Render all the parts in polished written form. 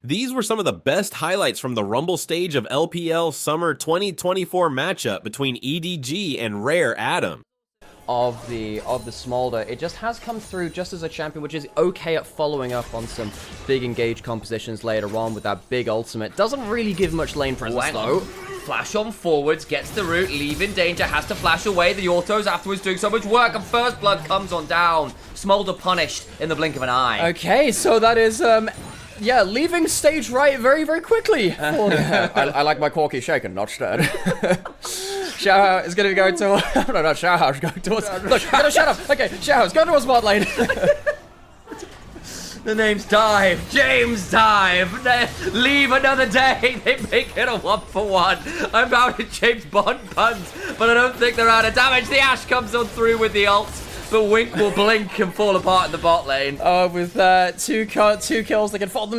These were some of the best highlights from the Rumble stage of LPL Summer 2024 matchup between EDG and Rare Adam. Of the Smolder, it just has come through just as a champion, which is okay at following up on some big engage compositions later on with that big ultimate. Doesn't really give much lane presence though. Flash on forwards, gets the root, leave in danger, has to flash away. The autos afterwards doing so much work, and first blood comes on down. Smolder punished in the blink of an eye. Okay, so that is yeah, leaving stage right very, very quickly. I like my corky shaken, not stirred. Xiaohao is going to be going to... no, not Xiaohao is going towards... Look, shut up. Okay, Xiaohao's going towards bot lane. The name's Dive. James Dive. Leave another day. They make it a 1-for-1. I'm out of James Bond puns, but I don't think they're out of damage. The Ashe comes on through with the ult. But Wink will blink and fall apart in the bot lane. With two kills, they can afford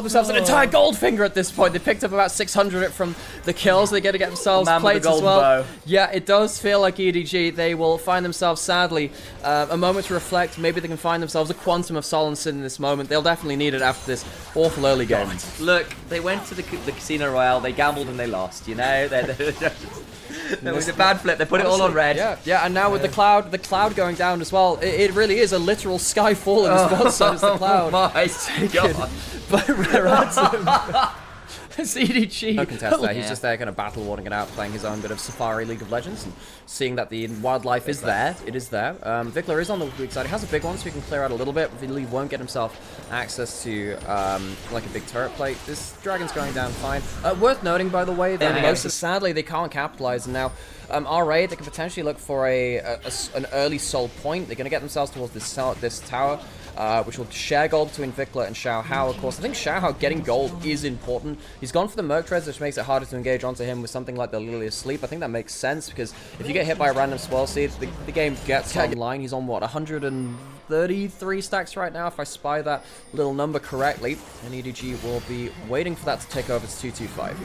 themselves an entire Goldfinger at this point. They picked up about 600 from the kills. They get to get themselves plates as well. Bow. Yeah, it does feel like EDG. They will find themselves, sadly, a moment to reflect. Maybe they can find themselves a quantum of solace in this moment. They'll definitely need it after this awful early game. Look, they went to the Casino Royale. They gambled and they lost. You know, that was a bad flip. They put it all on red. Yeah, and now with the cloud going down as well, it really is a literal sky falling as well. So is the cloud. Oh my God! But Rare Adam. It's EDG. No contest there. He's just there kind of battle warding it out, playing his own bit of Safari League of Legends and seeing that the wildlife is there. It is there. Vikler is on the weak side. He has a big one, so he can clear out a little bit. Vili won't get himself access to like a big turret plate. This dragon's going down fine. Worth noting, by the way, that sadly they can't capitalize. And now RA, they can potentially look for an early soul point. They're going to get themselves towards this tower. Which will share gold between Vikler and Xiaohao, of course. I think Xiaohao getting gold is important. He's gone for the Merc Treads, which makes it harder to engage onto him with something like the Lily of Sleep. I think that makes sense, because if you get hit by a random Swell Seed, the game gets online. He's on, what, 133 stacks right now, if I spy that little number correctly. And EDG will be waiting for that to take over to 225.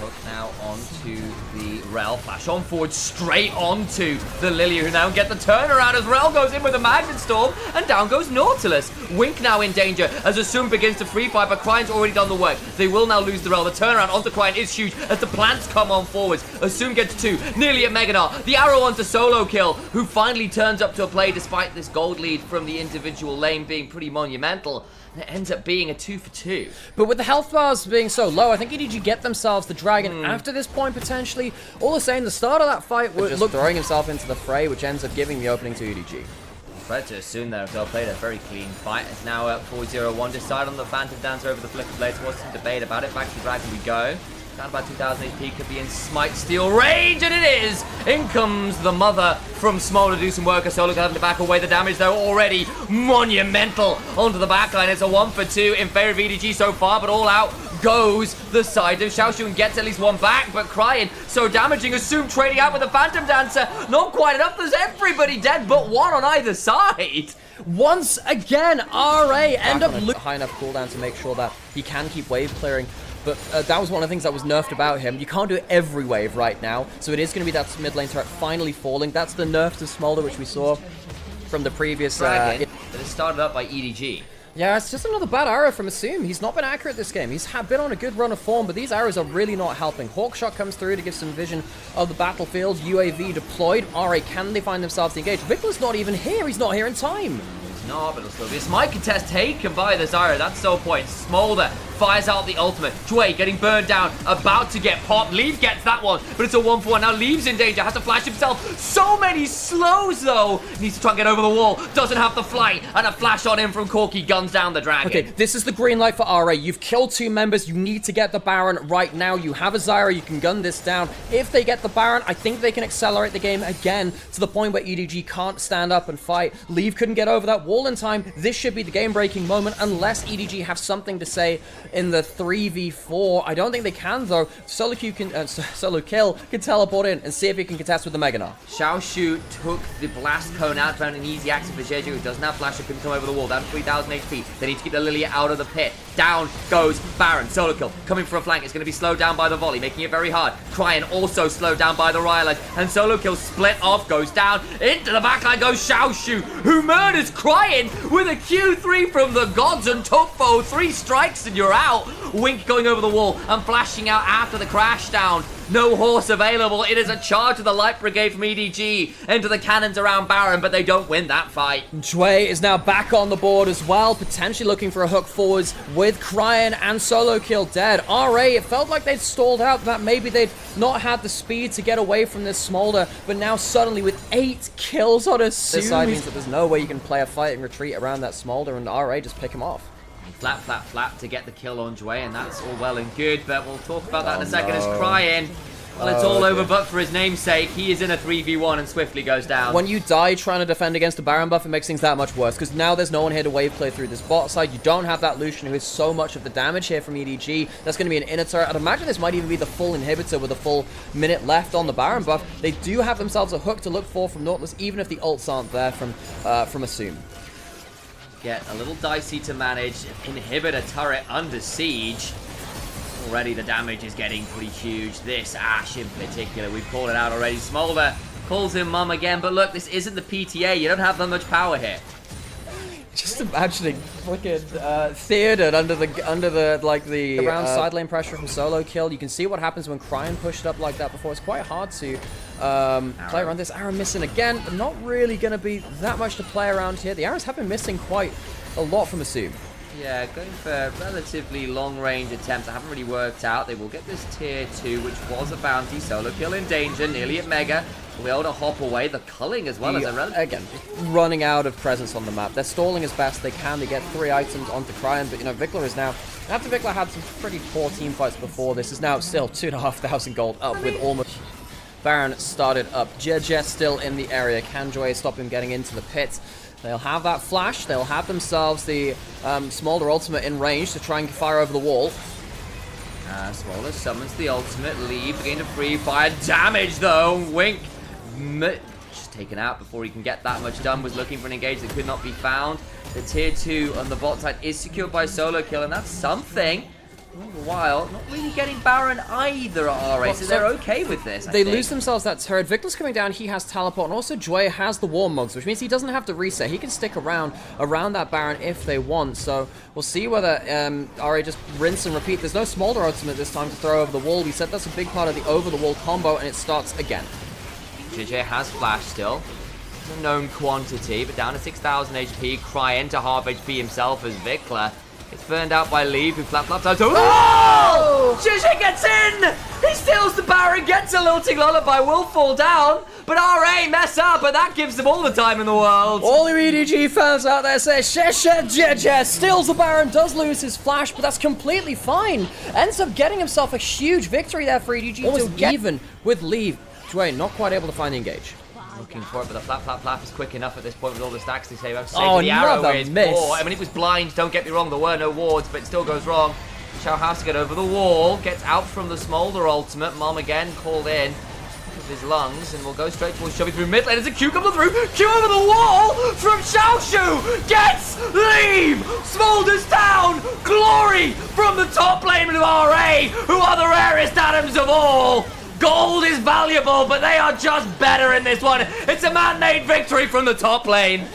Hook now onto the Rel. Flash on forward, straight onto the Lily, who now get the turnaround as Rel goes in with a Magnet Storm, and down goes Nautilus. Wink now in danger as Asum begins to free fire, but Kryan's already done the work. They will now lose the Rel. The turnaround onto Kryan is huge as the plants come on forwards. Asum gets 2, nearly at Meganar. The arrow onto Solo Kill, who finally turns up to a play despite this gold lead from the individual lane being pretty monumental. And it ends up being a 2-for-2. But with the health bars being so low, I think EDG get themselves the dragon after this point, potentially. All the same, the start of that fight was just throwing himself into the fray, which ends up giving the opening to EDG. Fair to assume there, they'll play a very clean fight. It's now at 4-0-1. Decide on the Phantom Dancer over the Flicker Blades. What's some debate about it? Back to the dragon we go. Down about 2,000 HP, could be in Smite Steel range, and it is! In comes the mother from Smolder to do some work. A Solo having to back away. The damage, though, already monumental onto the backline. It's a 1-for-2 in favor of EDG so far, but all out goes the side of Xiaoxu and gets at least one back, but Kryan so damaging. Assume trading out with the Phantom Dancer. Not quite enough. There's everybody dead but one on either side. Once again, RA end up high enough cooldown to make sure that he can keep wave clearing. But that was one of the things that was nerfed about him. You can't do it every wave right now, so it is going to be that mid lane turret finally falling. That's the nerf to Smolder, which we saw from the previous... Dragon, that is started up by EDG. Yeah, it's just another bad arrow from Asum. He's not been accurate this game. He's been on a good run of form, but these arrows are really not helping. Hawkshot comes through to give some vision of the battlefield. UAV deployed. RA, can they find themselves engaged? Vikler's not even here. He's not here in time. No, but it'll still be a Smite contest taken by the Zyra. That's so point. Smolder fires out the ultimate. Jue getting burned down, about to get popped. Leave gets that one, but it's a 1-for-1. Now Leave's in danger, has to flash himself. So many slows, though. Needs to try and get over the wall. Doesn't have the flight, and a flash on him from Corky guns down the dragon. Okay, this is the green light for RA. You've killed 2 members. You need to get the Baron right now. You have a Zyra. You can gun this down. If they get the Baron, I think they can accelerate the game again to the point where EDG can't stand up and fight. Leave couldn't get over that wall in time. This should be the game-breaking moment unless EDG have something to say in the 3v4. I don't think they can, though. Solo Kill can teleport in and see if he can contest with the Meganar. Xiaoxu took the Blast Cone out, found an easy action for Jeju, who doesn't have flash, who couldn't come over the wall. Down to 3,000 HP. They need to keep the Lily out of the pit. Down goes Baron. Solo kill coming for a flank. It's going to be slowed down by the volley, making it very hard. Cryin also slowed down by the Rylite. And Solo kill split off, goes down. Into the backline goes Xiaoshu, who murders Cryin with a Q3 from the gods. And Topfo, 3 strikes and you're out. Wink going over the wall and flashing out after the crash down. No horse available. It is a charge of the Light Brigade from EDG into the cannons around Baron, but they don't win that fight. Jue is now back on the board as well, potentially looking for a hook forwards with Cryin and Solo kill dead. RA, it felt like they'd stalled out, that maybe they'd not had the speed to get away from this Smolder, but now suddenly with 8 kills on a This side means that there's no way you can play a fight and retreat around that Smolder, and RA just pick him off. Flap, flap, flap to get the kill on Jue, and that's all well and good, but we'll talk about that in a second. As Cryin, well, it's all over, but for his namesake, he is in a 3v1 and swiftly goes down. When you die trying to defend against a Baron buff, it makes things that much worse, because now there's no one here to wave play through this bot side. You don't have that Lucian, who is so much of the damage here from EDG. That's going to be an inner turret. I'd imagine this might even be the full inhibitor with a full minute left on the Baron buff. They do have themselves a hook to look for from Nautilus, even if the ults aren't there from Assume. Get a little dicey to manage. Inhibitor turret under siege. Already the damage is getting pretty huge. This Ashe in particular, we've called it out already. Smolder calls him mum again, but look, this isn't the PTA. You don't have that much power here. Just imagining fucking Theoden under the around side lane pressure from Solo kill. You can see what happens when Cryin pushed up like that before. It's quite hard to play around this. Arrow missing again, but not really going to be that much to play around here. The arrows have been missing quite a lot from Assume. Yeah, going for relatively long-range attempts that haven't really worked out. They will get this tier 2, which was a bounty. Solo kill in danger, nearly at Mega. Will be able to hop away. The culling as well as a relative. Again, running out of presence on the map. They're stalling as best they can. They get 3 items onto Cryin, but you know, Vikla is now, after Vikla had some pretty poor team fights before this, is now still 2,500 gold up with almost... Baron started up. JJ still in the area. Can Jue stop him getting into the pit? They'll have that flash. They'll have themselves the Smolder ultimate in range to try and fire over the wall. Smolder summons the ultimate. Leave again to free fire. Damage though. Wink. Just taken out before he can get that much done. Was looking for an engage that could not be found. The tier 2 on the bot side is secured by Solo kill, and that's something. All the while, not really getting Baron either at RA, so they're okay with this. They lose themselves that turret. Victor's coming down, he has teleport, and also Jue has the War Mugs, which means he doesn't have to reset. He can stick around that Baron if they want, so we'll see whether RA just rinse and repeat. There's no Smolder ultimate this time to throw over the wall. We said that's a big part of the over-the-wall combo, and it starts again. JJ has flash still. It's a known quantity, but down to 6,000 HP. Cryin to half HP himself as Vikla. It's burned out by Leave, who flaps out. Oh! JJ gets in! He steals the Baron, gets a lilting lullaby, will fall down, but RA mess up, but that gives them all the time in the world. All the EDG fans out there say, JJ steals the Baron, does lose his flash, but that's completely fine. Ends up getting himself a huge victory there for EDG. Almost even with Leave. Jue not quite able to find the engage. Looking for it, but the flap is quick enough at this point with all the stacks to save. Oh, the arrow another is miss. poor. I mean, it was blind, don't get me wrong, there were no wards, but it still goes wrong. Xiao has to get over the wall, gets out from the Smolder ultimate. Mom again called in with his lungs, and will go straight towards shoving through mid lane. There's a Q coming through. Q over the wall from Xiaoshu. Gets Leave. Smolders down. Glory from the top lane of RA, who are the rarest atoms of all. Gold is valuable, but they are just better in this one. It's a man-made victory from the top lane.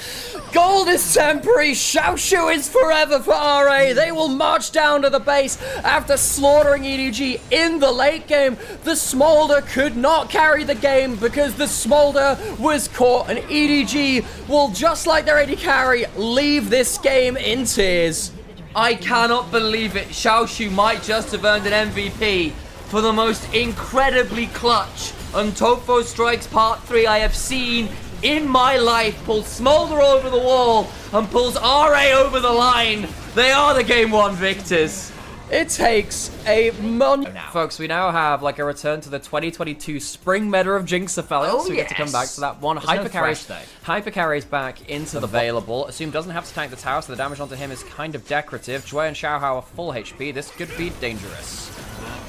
Gold is temporary, Xiaoshu is forever for RA. They will march down to the base after slaughtering EDG in the late game. The Smolder could not carry the game because the Smolder was caught, and EDG will, just like their AD carry, leave this game in tears. I cannot believe it. Xiaoshu might just have earned an MVP for the most incredibly clutch Untofo Strikes Part 3 I have seen in my life. Pulls Smolder over the wall and pulls RA over the line. They are the Game 1 victors. It takes a Folks, we now have like a return to the 2022 spring meta of Jinxafellion, so we get to come back to that one. Hyper carries back into the available. Assume doesn't have to tank the tower, so the damage onto him is kind of decorative. Jue and Xiaohao are full HP. This could be dangerous.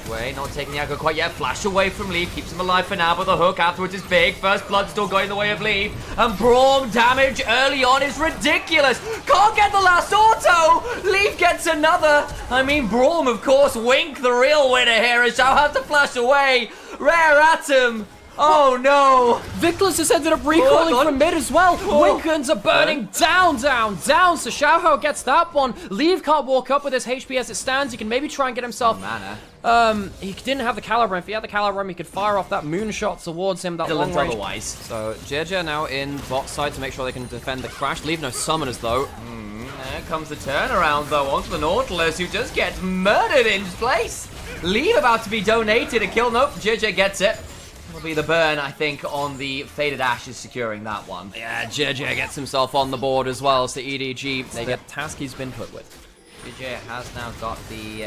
Way not taking the aggro quite yet. Flash away from Leaf. Keeps him alive for now, but the hook afterwards is big. First blood still going the way of Leaf. And Braum damage early on is ridiculous. Can't get the last auto. Leaf gets another. I mean, Braum, of course, Wink the real winner here. As Shao has to flash away. Rare Atom. Oh no! Vickless has ended up recalling from mid as well. Winkens are burning down. So Xiaohou gets that one. Leave can't walk up with his HP as it stands. He can maybe try and get himself. He didn't have the caliber. If he had the caliber, he could fire off that moonshot towards him. That long range. Otherwise. So JJ now in bot side to make sure they can defend the crash. Leave no summoners though. There comes the turnaround though onto the Nautilus, who just gets murdered in place. Leave about to be donated a kill. Nope, JJ gets it. Will be the burn, I think, on the Faded Ashes securing that one. Yeah, JJ gets himself on the board as well as the EDG. They get the task he's been put with. JJ has now got the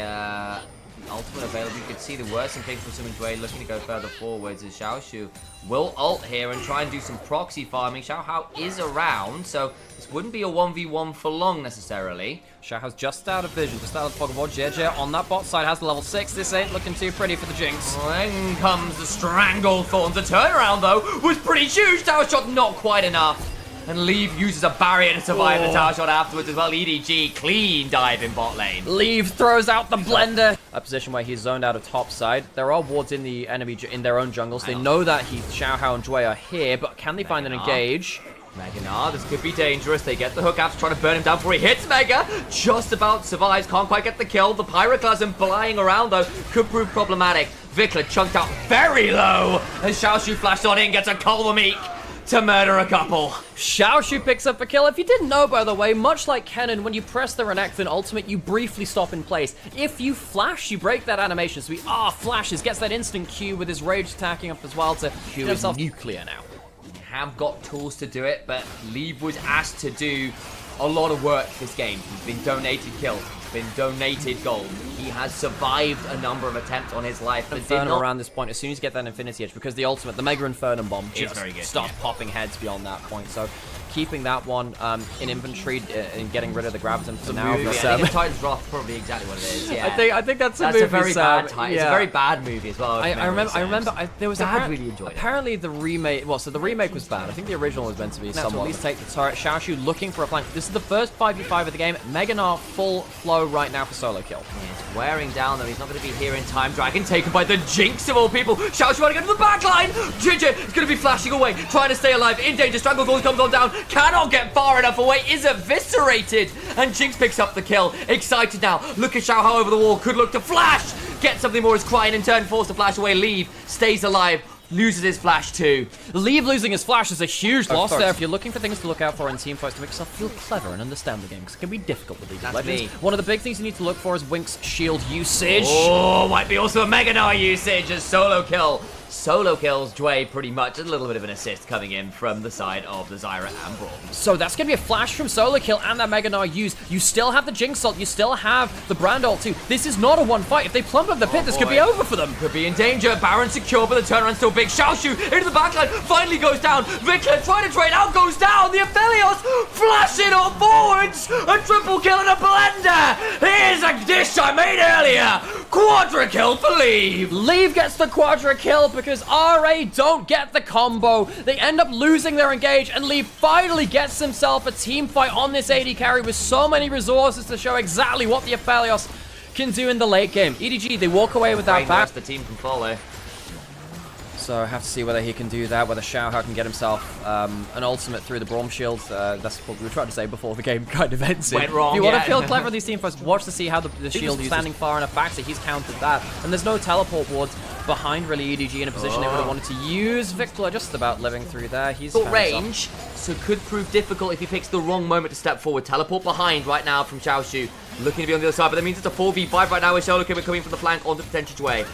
ultimate available. You can see the worst in case for Summon Dwayne looking to go further forwards as Xiaoshu will ult here and try and do some proxy farming. Xiaohao is around, so this wouldn't be a 1v1 for long necessarily. Xiaohao's just out of vision, just out of the fog of war. JJ on that bot side has the level 6. This ain't looking too pretty for the Jinx. Then comes the Stranglethorn. The turnaround, though, was pretty huge. Tower shot not quite enough. And Leave uses a barrier to survive the tower shot afterwards as well. EDG, clean dive in bot lane. Leave throws out the blender. A position where he's zoned out of top side. There are wards in the enemy in their own jungles. They know that Xiaohao and Dway are here, but can they find an engage? Meganar, this could be dangerous. They get the hook after trying to burn him down before he hits Mega. Just about survives, can't quite get the kill. The Pyroclasm flying around though could prove problematic. Vikla chunked out very low as Xiaoshu flashed on in, gets a Kolmamik to murder a couple. Xiaoshu picks up a kill. If you didn't know, by the way, much like Kennen, when you press the Renekton ultimate, you briefly stop in place. If you flash, you break that animation. So he flashes, gets that instant Q with his rage attacking up as well to get himself nuclear now. Have got tools to do it, but Leave was asked to do a lot of work this game. He's been donated kills, been donated gold. He has survived a number of attempts on his life. Inferno around this point, as soon as you get that Infinity Edge, because the ultimate, the Mega Inferno Bomb, just very good, starts popping heads beyond that point. So keeping that one in inventory and getting rid of the Graviton for now. I think Titan's Wrath probably exactly what it is. Yeah. I think that's a movie. That's a very bad Titan. Yeah. It's a very bad movie as well. I remember there was really enjoyed it. Apparently the remake. Well, so the remake was bad. I think the original was meant to be somewhat. At least take the turret. Xiaoshu looking for a flank. This is the first 5v5 of the game. Meganar full flow right now for solo kill. He's wearing down though. He's not going to be here in time. Dragon taken by the Jinx of all people. Xiaoshu want to go to the back line. JJ is going to be flashing away, trying to stay alive. In danger. Stranglethorn comes on down. Cannot get far enough away. Is eviscerated. And Jinx picks up the kill. Excited now. Look at Xiaohao over the wall. Could look to flash. Get something more as Crying in turn forced to flash away. Leave. Stays alive. Loses his flash too. Leave losing his flash is a huge loss there. If you're looking for things to look out for in team fights to make yourself feel clever and understand the game, because it can be difficult with League of Legends. One of the big things you need to look for is Wink's shield usage. Oh, might be also a Meganar usage as solo kill. Solo kills Dway pretty much. A little bit of an assist coming in from the side of the Zyra and Braum. So that's going to be a flash from solo kill and that Meganar use. You still have the Jinx ult. You still have the Brand ult too. This is not a one fight. If they plump up the pit, this could be over for them. Could be in danger. Baron secure, but the turnaround's still big. Xiaoshu into the backline. Finally goes down. Vikla trying to trade out. Goes down. The Aphelios flashing on forwards. A triple kill and a blender. Here's a dish I made earlier. Quadra kill for Leave. Leave gets the quadra kill because RA don't get the combo. They end up losing their engage, and Leave finally gets himself a team fight on this AD carry with so many resources to show exactly what the Aphelios can do in the late game. EDG, they walk away with that back. The team can follow. So I have to see whether he can do that, whether Xiaohao can get himself an ultimate through the Braum shield. That's what we were trying to say before the game kind of ends. Went wrong, if you want to feel clever in these team fights, watch to see how the shield is standing far enough back, so he's countered that. And there's no teleport wards behind really EDG in a position they would have wanted to use. Vikla just about living through there. He's got range, so could prove difficult if he picks the wrong moment to step forward. Teleport behind right now from Xiaoshu. Looking to be on the other side, but that means it's a 4v5 right now with Solo Kill coming from the flank onto potential Dway.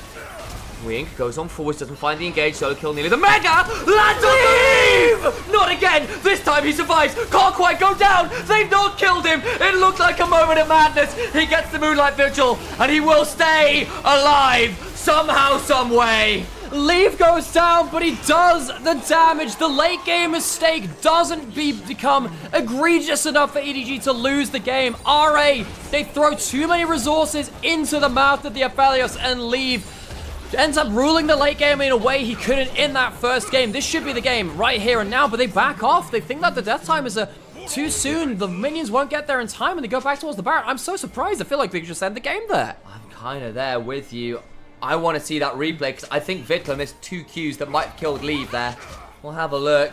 Wink goes on forwards, doesn't find the engage. Solo kill nearly the Mega! Lands Leave! Not again! This time he survives! Can't quite go down! They've not killed him! It looked like a moment of madness! He gets the Moonlight Vigil, and he will stay alive! Somehow, some way! Leave goes down, but he does the damage. The late game mistake doesn't become egregious enough for EDG to lose the game. RA, they throw too many resources into the mouth of the Aphelios, and Leave ends up ruling the late game in a way he couldn't in that first game. This should be the game right here and now, but they back off. They think that the death time is too soon. The minions won't get there in time, and they go back towards the Baron. I'm so surprised. I feel like they just end the game there. I'm kind of there with you. I want to see that replay because I think Vikla missed 2 Qs that might have killed Leave there. We'll have a look.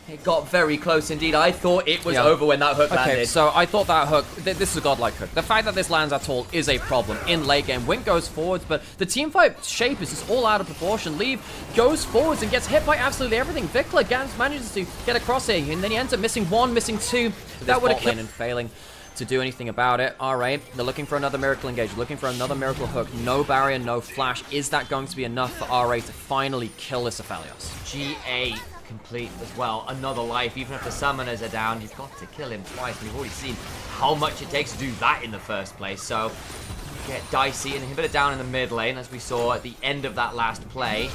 It got very close indeed. I thought it was over when that hook landed. So I thought that hook, this is a godlike hook. The fact that this lands at all is a problem in late game. Wink goes forwards, but the teamfight shape is just all out of proportion. Leave goes forwards and gets hit by absolutely everything. Vikla manages to get across here, and then he ends up missing 1, missing 2. That would have killed and failing to do anything about it. Alright, they're looking for another miracle engage, looking for another miracle hook. No barrier, no flash. Is that going to be enough for RA to finally kill this Aphelios? GA complete as well. Another life, even if the summoners are down, you've got to kill him twice. We've already seen how much it takes to do that in the first place. So, get dicey. And inhibitor down in the mid lane, as we saw at the end of that last play.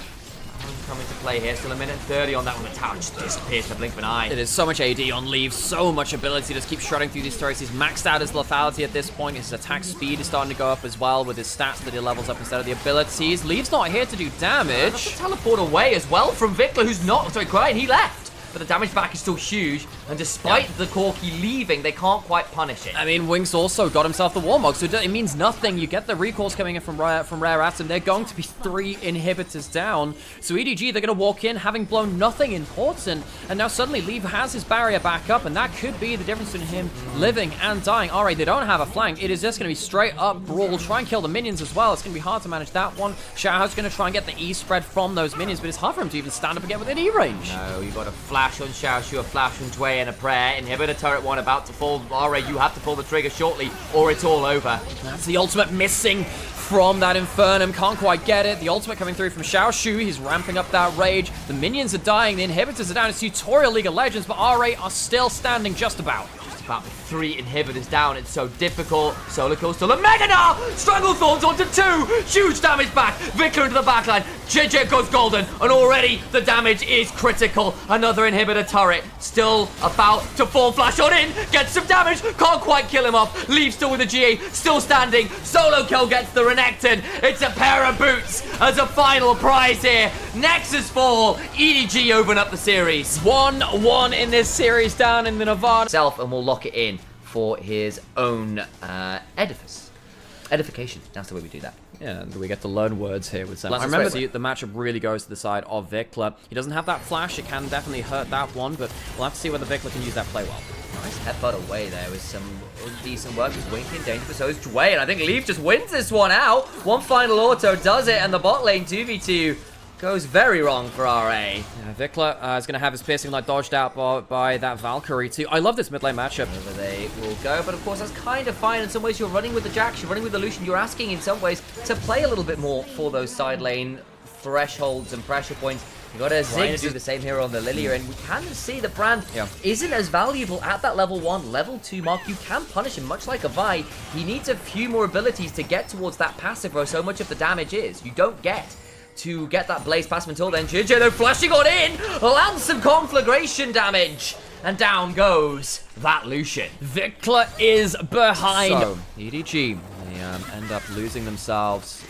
Coming to play here, still a minute and 30 on that one. The tower just disappears in the blink of an eye. It is so much AD on Leave, so much ability to just keep shredding through these turrets. He's maxed out his lethality at this point. His attack speed is starting to go up as well with his stats that he levels up instead of the abilities. Leave's not here to do damage. Teleport away as well from Vikla, who's not, sorry, Crying, he left. But the damage back is still huge, and despite the Corki leaving, they can't quite punish it. I mean, Wink's also got himself the Warmog, so it means nothing. You get the recalls coming in from Rare Atom. They're going to be 3 inhibitors down. So EDG, they're going to walk in having blown nothing important, and now suddenly Leave has his barrier back up, and that could be the difference between him living and dying. Alright, they don't have a flank. It is just going to be straight up brawl. Try and kill the minions as well. It's going to be hard to manage that one. Xiao's going to try and get the E spread from those minions, but it's hard for him to even stand up and get within E range. No, you got a flash on Xiaoshu, a flash on Dway, and a prayer. Inhibitor turret 1 about to fall. RA, you have to pull the trigger shortly, or it's all over. That's the ultimate missing from that Infernum. Can't quite get it. The ultimate coming through from Xiaoshu. He's ramping up that rage. The minions are dying. The inhibitors are down. It's tutorial League of Legends, but RA are still standing just about. About 3 inhibitors down, it's so difficult. Solar kill still a Meganar! Struggle Thorns onto 2! Huge damage back! Vikla into the backline. JJ goes golden, and already the damage is critical. Another inhibitor turret still about to fall. Flash on in, gets some damage, can't quite kill him off. Leaves still with a GA, still standing. Solo kill gets the Renekton. It's a pair of boots as a final prize here. Nexus fall, EDG open up the series. 1-1 in this series down in the Nevada. And we'll lock it in for his own edification. That's the way we do that. Yeah, and we get to learn words here with Sam. I remember the matchup really goes to the side of Vikla. He doesn't have that flash. It can definitely hurt that one, but we'll have to see whether Vikla can use that play well. Nice headbutt away there with some decent work. He's Wink in danger, but so is Dway, and I think Leaf just wins this one out. One final auto does it, and the bot lane 2v2 goes very wrong for RA. Yeah, Vikla is going to have his piercing light dodged out by that Valkyrie too. I love this mid lane matchup. Over they will go, but of course that's kind of fine. In some ways you're running with the Jax, you're running with the Lucian. You're asking in some ways to play a little bit more for those side lane thresholds and pressure points. You got to Zig do the same here on the Lilia, and we can see the Brand isn't as valuable at that level 1, level 2 mark. You can punish him, much like a Vi. He needs a few more abilities to get towards that passive where so much of the damage is. You don't get to get that blaze past him until then. JJ, they're flashing on in, lands some conflagration damage, and down goes that Lucian. Vikla is behind. So, EDG, they end up losing themselves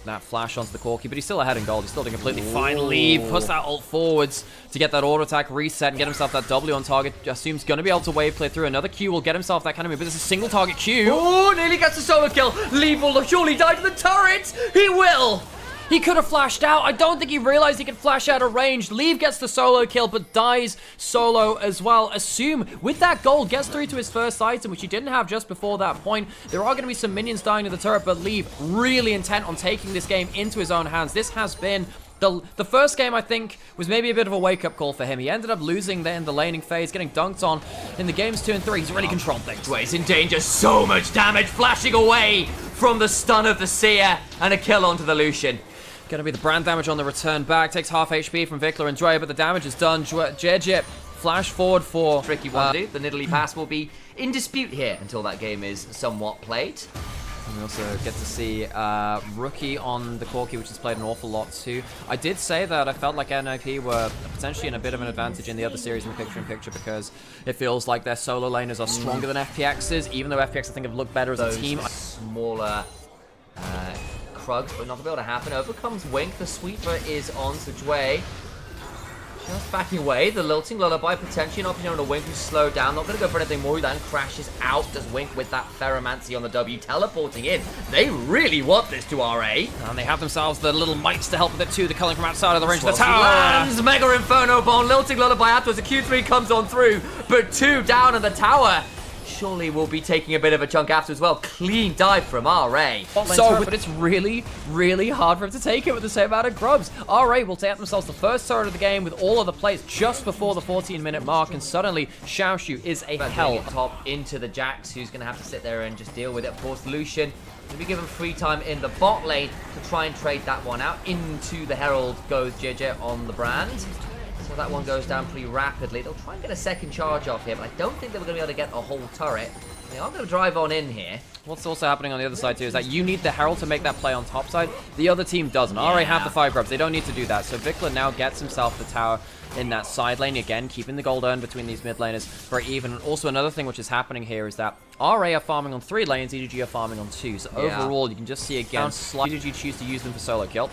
that flash onto the Corki, but he's still ahead in gold. He's still doing completely fine. Leave, puts that ult forwards to get that auto attack reset and get himself that W on target. Assumes going to be able to wave clear through. Another Q will get himself that kind of move, but it's a single target Q. Oh, nearly gets a solo kill. Leave will surely die to the turret. He will. He could have flashed out. I don't think he realized he could flash out of range. Leave gets the solo kill, but dies solo as well. Assume, with that gold, gets through to his first item, which he didn't have just before that point. There are going to be some minions dying to the turret, but Leave really intent on taking this game into his own hands. This has been the first game, I think, was maybe a bit of a wake-up call for him. He ended up losing there in the laning phase, getting dunked on in the games 2 and 3. He's really controlled things. Dway's in danger. So much damage flashing away from the stun of the Seer, and a kill onto the Lucian. Gonna be the brand damage on the return back. Takes half HP from Vikla and Dre, but the damage is done. JJ flash forward for... Tricky one to do. The Nidalee pass will be in dispute here until that game is somewhat played. And we also get to see Rookie on the Corki, which has played an awful lot too. I did say that I felt like NIP were potentially in a bit of an advantage in the other series in the picture-in-picture because it feels like their solo laners are stronger than FPX's, even though FPX I think have looked better as a team. Smaller Krugs, but not going to be able to happen. Overcomes Wink. The sweeper is on, so Jway just backing away. The lilting lullaby, potentially an opportunity on a Wink who's slowed down. Not going to go for anything more. He then crashes out. Does Wink with that Ferromancy on the W, teleporting in. They really want this to RA. And they have themselves the little mites to help with it too. They're coming from outside of the range of the tower. Lands Mega Inferno Bomb. Lilting lullaby afterwards. The Q3 comes on through, but 2 down in the tower. Surely we'll be taking a bit of a chunk after as well. Clean dive from RA. But it's really, really hard for him to take it with the same amount of grubs. RA will take themselves the first turret of the game with all of the plays just before the 14-minute mark, and suddenly Xiaoshu is a hell. Top into the Jax, who's going to have to sit there and just deal with it. Of course, Lucian will be given free time in the bot lane to try and trade that one out. Into the Herald goes JJ on the brand. So that one goes down pretty rapidly. They'll try and get a second charge off here, but I don't think they were going to be able to get a whole turret. They are going to drive on in here. What's also happening on the other side too is that you need the Herald to make that play on top side. The other team doesn't. RA have the 5 grubs. They don't need to do that. So Vikla now gets himself the tower in that side lane again, keeping the gold earned between these mid laners very even. And also another thing which is happening here is that RA are farming on 3 lanes, EDG are farming on 2. So overall, you can just see again, EDG choose to use them for solo kill.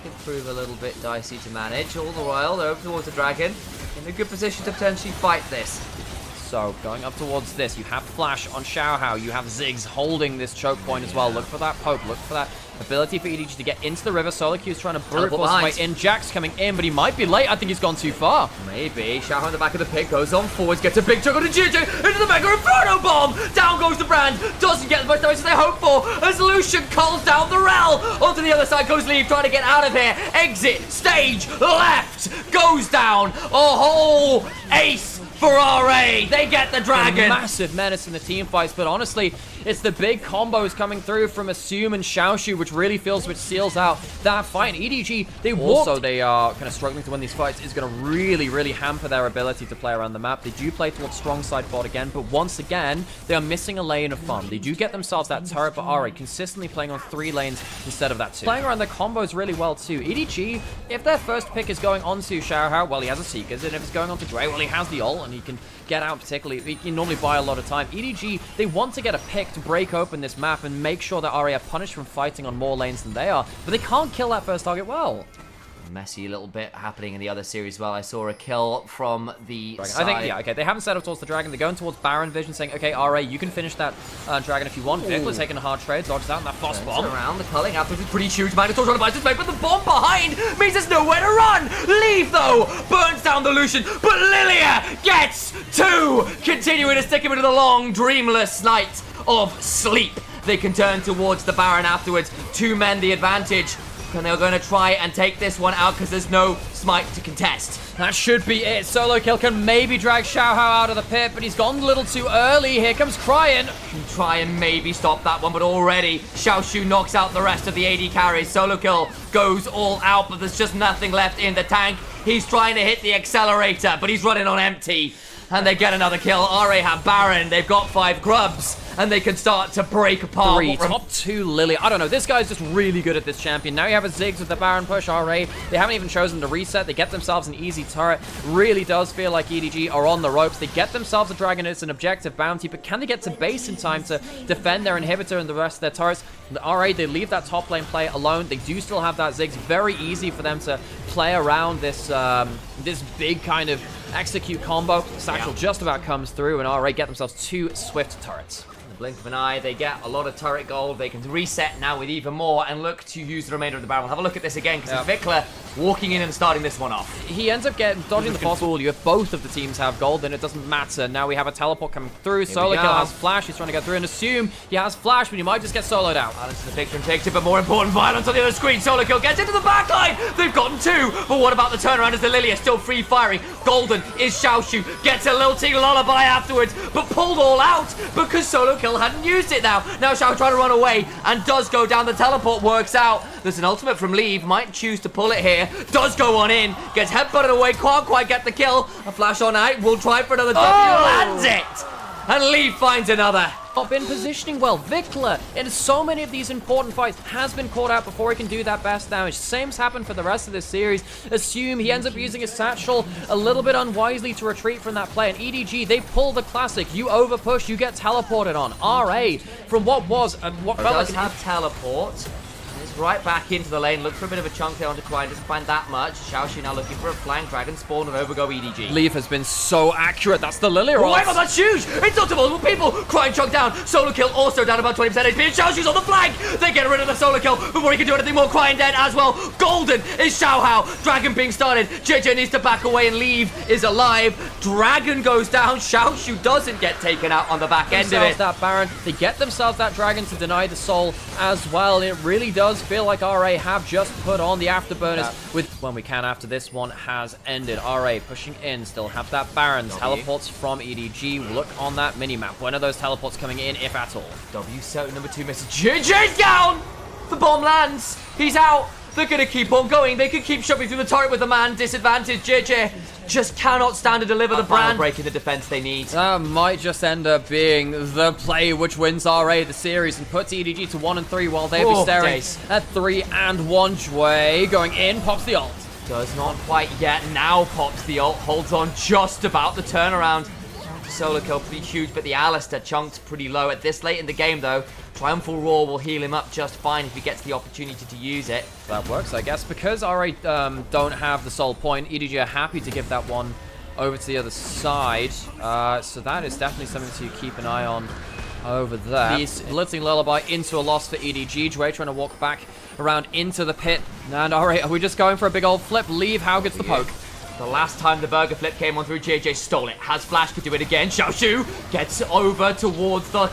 Could prove a little bit dicey to manage. All the while, they're over towards the dragon. In a good position to potentially fight this. So, going up towards this, you have Flash on Xiaohao, you have Ziggs holding this choke point as well. Look for that poke, look for that ability for EDG to get into the river. Solo Q's trying to brute force his way in. Jack's coming in, but he might be late. I think he's gone too far. Maybe. Xiaohao in the back of the pit, goes on forwards, gets a big chunk on the JJ, into the Mega Inferno Bomb! Down goes the brand, doesn't get the much damage as they hope for, as Lucian calls down the Rel! Onto the other side goes Leave, trying to get out of here. Exit, stage, left, goes down, a whole ace for RA. They get the dragon. A massive menace in the team fights, but honestly, it's the big combos coming through from Assume and Xiaoshu, which really feels which seals out that fight. And EDG, they also they are kind of struggling to win these fights. Is going to really, really hamper their ability to play around the map. They do play towards strong side bot again, but once again, they are missing a lane of fun. They do get themselves that turret, but RA consistently playing on 3 lanes instead of that 2. Playing around the combos really well too. EDG, if their first pick is going onto Xiaohao, well, he has a Seekers, and if it's going on to Dre, well, he has the ult, and he can get out particularly. He can normally buy a lot of time. EDG, they want to get a pick to break open this map and make sure that RA are punished from fighting on more lanes than they are, but they can't kill that first target well. Messy little bit happening in the other series. Well, I saw a kill from the side. I think, yeah, okay, they haven't set up towards the dragon. They're going towards Baron Vision, saying, okay, RA, you can finish that dragon if you want. Vikla taking a hard trade, dodges out, and that boss bomb. Around the culling afterwards is pretty huge. Minotaur's trying to buy his way, but the bomb behind means there's nowhere to run. Leave, though, burns down the Lucian, but Lilia gets 2, continuing to stick him into the long, dreamless night of sleep. They can turn towards the Baron afterwards. 2 men the advantage. And they're going to try and take this one out because there's no smite to contest. That should be it. Solo kill can maybe drag Xiaohao out of the pit, but he's gone a little too early. Here comes Cryin. Can try and maybe stop that one, but already Xiaoshu knocks out the rest of the AD carries. Solo kill goes all out, but there's just nothing left in the tank. He's trying to hit the accelerator, but he's running on empty. And they get another kill. RA have Baron. They've got 5 grubs. And they can start to break apart. 3, top 2 Lily. I don't know. This guy's just really good at this champion. Now you have a Ziggs with the Baron push. RA, they haven't even chosen to reset. They get themselves an easy turret. Really does feel like EDG are on the ropes. They get themselves a dragon. It's an objective bounty. But can they get to base in time to defend their inhibitor and the rest of their turrets? The RA, they leave that top lane play alone. They do still have that Ziggs. Very easy for them to play around this this big kind of execute combo. Satchel just about comes through, and RA get themselves 2 swift turrets. Blink of an eye, they get a lot of turret gold. They can reset now with even more and look to use the remainder of the barrel. Have a look at this again, because it's Vikla walking in and starting this one off. He ends up dodging the possible. If both of the teams have gold, then it doesn't matter. Now we have a teleport coming through. Solo kill has Flash. He's trying to get through and Assume he has Flash, but he might just get soloed out. Balance in the picture and takes it, but more important, Violence on the other screen. Solo kill gets into the backline. They've gotten 2, but what about the turnaround as the Lilia still free firing? Golden is Xiaoshu, gets a lilting lullaby afterwards, but pulled all out because Solo kill hadn't used it now. Now Xiao trying to run away and does go down. The teleport works out. There's an ultimate from Leave. Might choose to pull it here. Does go on in. Gets headbutted away. Can't quite get the kill. A flash on out. Will try for another W. Lands it. And Leave finds another. not been positioning well. Vikler, in so many of these important fights, has been caught out before he can do that best damage. Same's happened for the rest of this series. Assume he ends up using his satchel a little bit unwisely to retreat from that play. And EDG, they pull the classic. You overpush, you get teleported on. RA, from what was, what felt like... does have teleport. Right back into the lane, look for a bit of a chunk there onto Quine, doesn't find that much. Xiaoxu now looking for a flank, Dragon spawn and over go EDG. Leaf has been so accurate, that's the Lily Oh Rod. my god, that's huge! It's not to multiple people! Quine chunk down, solo kill also down about 20% HP, and Xiaoxu's on the flank! They get rid of the solo kill before he can do anything more. Quine dead as well. Golden is Xiaohao. Dragon being started. JJ needs to back away and leave is alive. Dragon goes down. Xiaoxu doesn't get taken out on the back end of it. That Baron, they get themselves that Dragon to deny the soul as well. It really does feel like RA have just put on the afterburners with when we can after this one has ended. RA pushing in, still have that Baron. Teleports from EDG. Look on that minimap. When are those teleports coming in, if at all? W set number 2 message. JJ's down! The bomb lands. He's out. They're going to keep on going. They could keep shoving through the turret with the man disadvantage. JJ just cannot stand to deliver the brand break in the defense they need. That might just end up being the play which wins RA the series and puts EDG to 1-3 while they'll be staring at 3-1. Jue going in, pops the ult. Does not quite yet. Now pops the ult. Holds on just about the turnaround. Solo kill pretty huge, but the Alistair chunked pretty low at this late in the game though. Triumphal Roar will heal him up just fine if he gets the opportunity to use it. That works, I guess. Because RA don't have the soul point, EDG are happy to give that one over to the other side. So that is definitely something to keep an eye on over there. He's blitzing Lullaby into a loss for EDG. Jue trying to walk back around into the pit. And RA, are we just going for a big old flip? Leave, how gets the poke? The last time the burger flip came on through, JJ stole it. Has flash, could do it again. Xiaoxu gets over towards the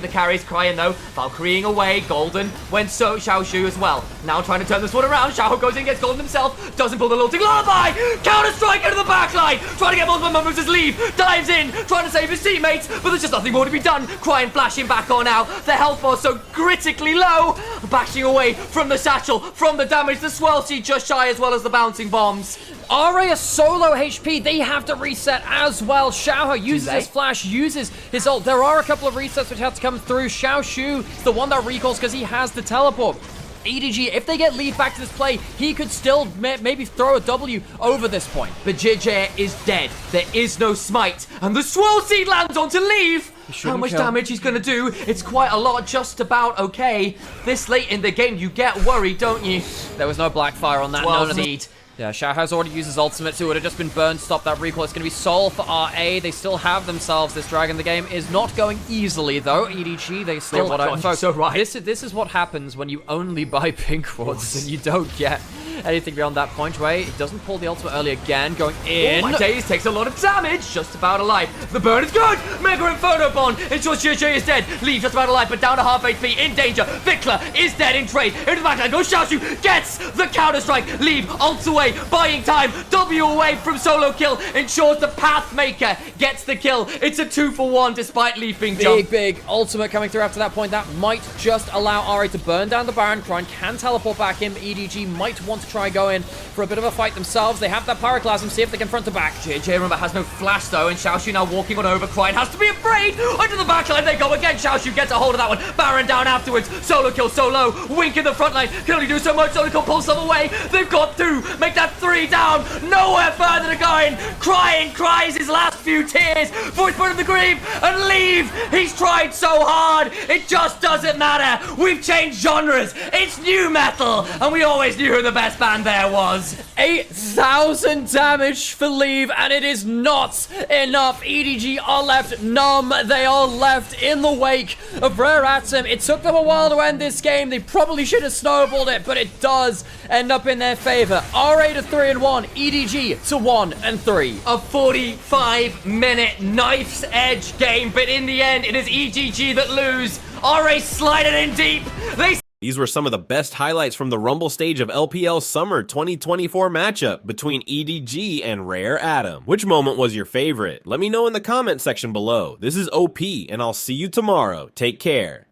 carries, crying though. Valkyrieing away. Golden went so Xiaoxu as well. Now trying to turn this one around. Xiao goes in, gets Golden himself. Doesn't pull the lulting Lullaby. Counter strike into the backline. Trying to get multiple moves as Leave. Dives in, trying to save his teammates. But there's just nothing more to be done. Crying flashing back on now. The health bar so critically low. Bashing away from the satchel, from the damage. The swirl seed just shy as well as the bouncing bombs. RA a solo HP, they have to reset as well. Xiaohao uses his flash, uses his ult. There are a couple of resets which have to come through. Xiaoxu is the one that recalls because he has the teleport. EDG, if they get Leaf back to this play, he could still maybe throw a W over this point. But JJ is dead. There is no smite. And the swirl seed lands onto Leaf. How much damage he's going to do? It's quite a lot, just about okay. This late in the game, you get worried, don't you? There was no Blackfire on that. Well, seed. Yeah, Xiaohao's already used his ultimate too. It would have just been burned to stop that recoil. It's going to be Soul for RA. They still have themselves this Dragon. The game is not going easily, though. EDG, they still want to focus. So right. This is what happens when you only buy pink wards and you don't get anything beyond that point. Where it doesn't pull the ultimate early again. Going in. Oh my days, takes a lot of damage. Just about alive. The burn is good. Mega Inferno Bond ensures JJ is dead. Leave just about alive, but down to half HP. In danger. Vikler is dead in trade. Into the backline. Goes Xiaoxu. Gets the counter strike. Leave. Ults away. Buying time. W away from solo kill. Ensures the Pathmaker gets the kill. It's a 2-for-1 despite Leaf being jumped. Big ultimate coming through after that point. That might just allow RA to burn down the Baron. Crine can teleport back in. EDG might want to try go in for a bit of a fight themselves. They have that Pyroclasm. See if they can front the back. JJ, remember, has no flash though, and Xiaoxu now walking on over. Crine has to be afraid. Under the backline they go again. Xiaoxu gets a hold of that one. Baron down afterwards. Solo kill so low. Wink in the front line. Can only do so much. Solo kill pulls some away. They've got to make that 3 down. Nowhere further to go in. Cries his last few tears. Voice point of the grave and Leave. He's tried so hard. It just doesn't matter. We've changed genres. It's new metal. And we always knew who the best band there was. 8,000 damage for Leave, and it is not enough. EDG are left numb. They are left in the wake of Rare Atom. It took them a while to end this game. They probably should have snowballed it, but it does end up in their favor. RA to 3-1, EDG to 1-3. A 45-minute knife's edge game, but in the end, it is EDG that lose. RA slided in deep. These were some of the best highlights from the Rumble stage of LPL Summer 2024 matchup between EDG and Rare Atom. Which moment was your favorite? Let me know in the comment section below. This is OP, and I'll see you tomorrow. Take care.